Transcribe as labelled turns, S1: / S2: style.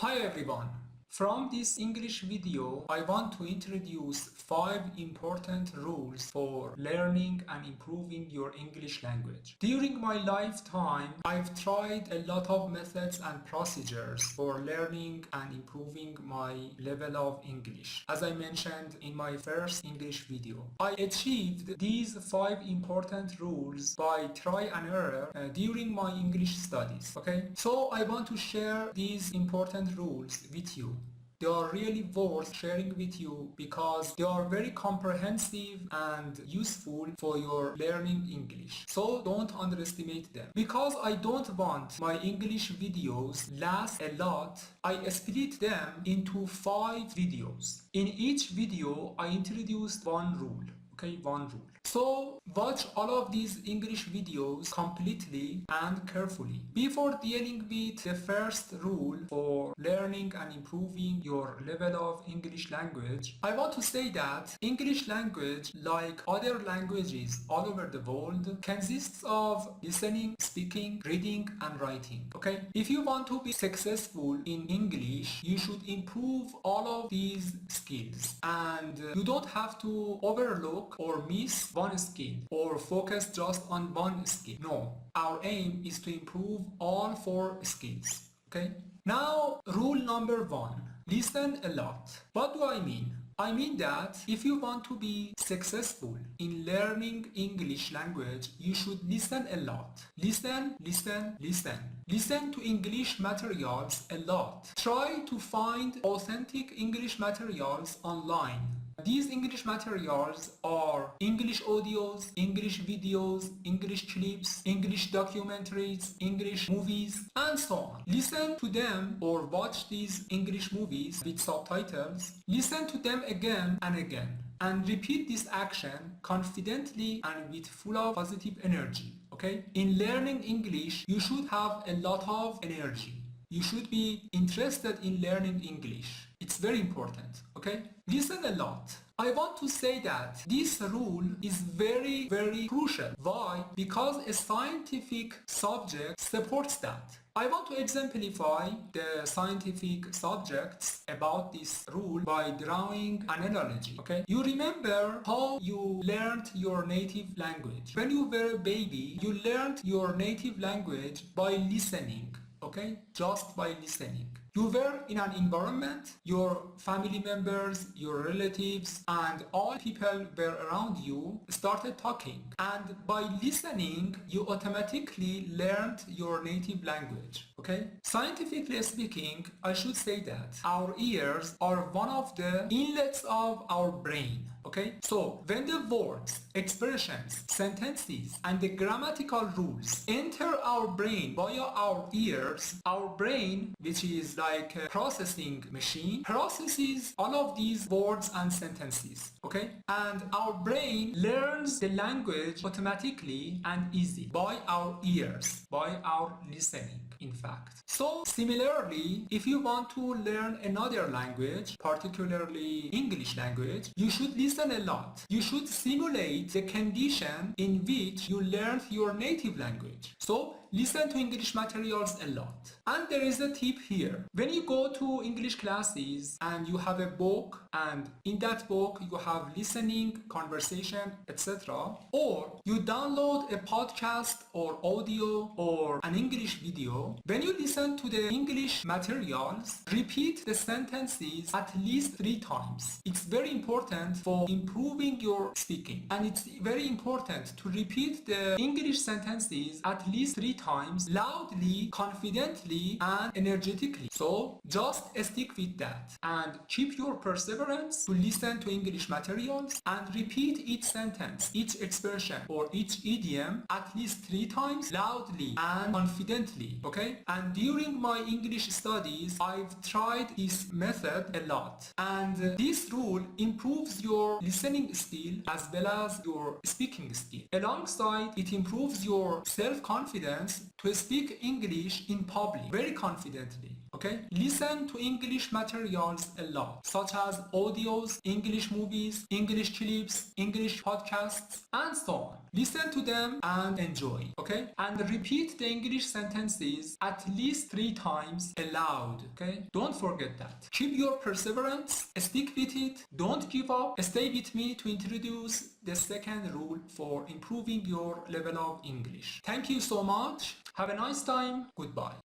S1: Hi everyone! From this English video, I want to introduce 5 important rules for learning and improving your English language. During my lifetime, I've tried a lot of methods and procedures for learning and improving my level of English. As I mentioned in my first English video, I achieved these 5 important rules by try and error during my English studies. Okay, so I want to share these important rules with you. They are really worth sharing with you because they are very comprehensive and useful for your learning English. So don't underestimate them. Because I don't want my English videos last a lot, I split them into 5 videos. In each video, I introduced one rule. Okay, one rule. So watch all of these English videos completely and carefully. Before dealing with the first rule for learning and improving your level of English language, I want to say that English language, like other languages all over the world, consists of listening, speaking, reading and writing. Okay? If you want to be successful in English, you should improve all of these skills, and you don't have to overlook or miss one skill or focus just on one skill. No, our aim is to improve all 4 skills. Okay? Now, rule number 1, listen a lot. What do I mean? I mean that if you want to be successful in learning English language, you should listen a lot. Listen, listen, listen. Listen to English materials a lot. Try to find authentic English materials online. These English materials are English audios, English videos, English clips, English documentaries, English movies, and so on. Listen to them or watch these English movies with subtitles. Listen to them again and again, and repeat this action confidently and with full of positive energy. Okay? In learning English, you should have a lot of energy. You should be interested in learning English. It's very important, okay? Listen a lot. I want to say that this rule is very, very crucial. Why? Because a scientific subject supports that. I want to exemplify the scientific subjects about this rule by drawing an analogy, okay? You remember how you learned your native language. When you were a baby, you learned your native language by listening, okay? Just by listening. You were in an environment, your family members, your relatives, and all people were around you started talking. And by listening, you automatically learned your native language. Okay? Scientifically speaking, I should say that our ears are one of the inlets of our brain. Okay? So when the words, expressions, sentences, and the grammatical rules enter our brain via our ears, our brain, which is like a processing machine, processes all of these words and sentences. Okay? And our brain learns the language automatically and easy by our ears, by our listening, in fact. So similarly, if you want to learn another language, particularly English language, you should listen a lot. You should simulate the condition in which you learned your native language. So listen to English materials a lot. And there is a tip here. When you go to English classes and you have a book, and in that book you have listening, conversation, etc., or you download a podcast or audio or an English video, when you listen to the English materials, repeat the sentences at least 3 times. It's very important for improving your speaking, and it's very important to repeat the English sentences at least 3 times loudly, confidently, and energetically. So just stick with that and keep your perseverance to listen to English materials and repeat each sentence, each expression or each idiom at least 3 times loudly and confidently. Okay? And during my English studies, I've tried this method a lot, and this rule improves your listening skill as well as your speaking skill. Alongside, it improves your self-confidence to speak English in public very confidently. Okay? Listen to English materials a lot, such as audios, English movies, English clips, English podcasts, and so on. Listen to them and enjoy, okay? And repeat the English sentences at least 3 times aloud, okay? Don't forget that. Keep your perseverance, stick with it, don't give up. Stay with me to introduce the second rule for improving your level of English. Thank you so much. Have a nice time. Goodbye.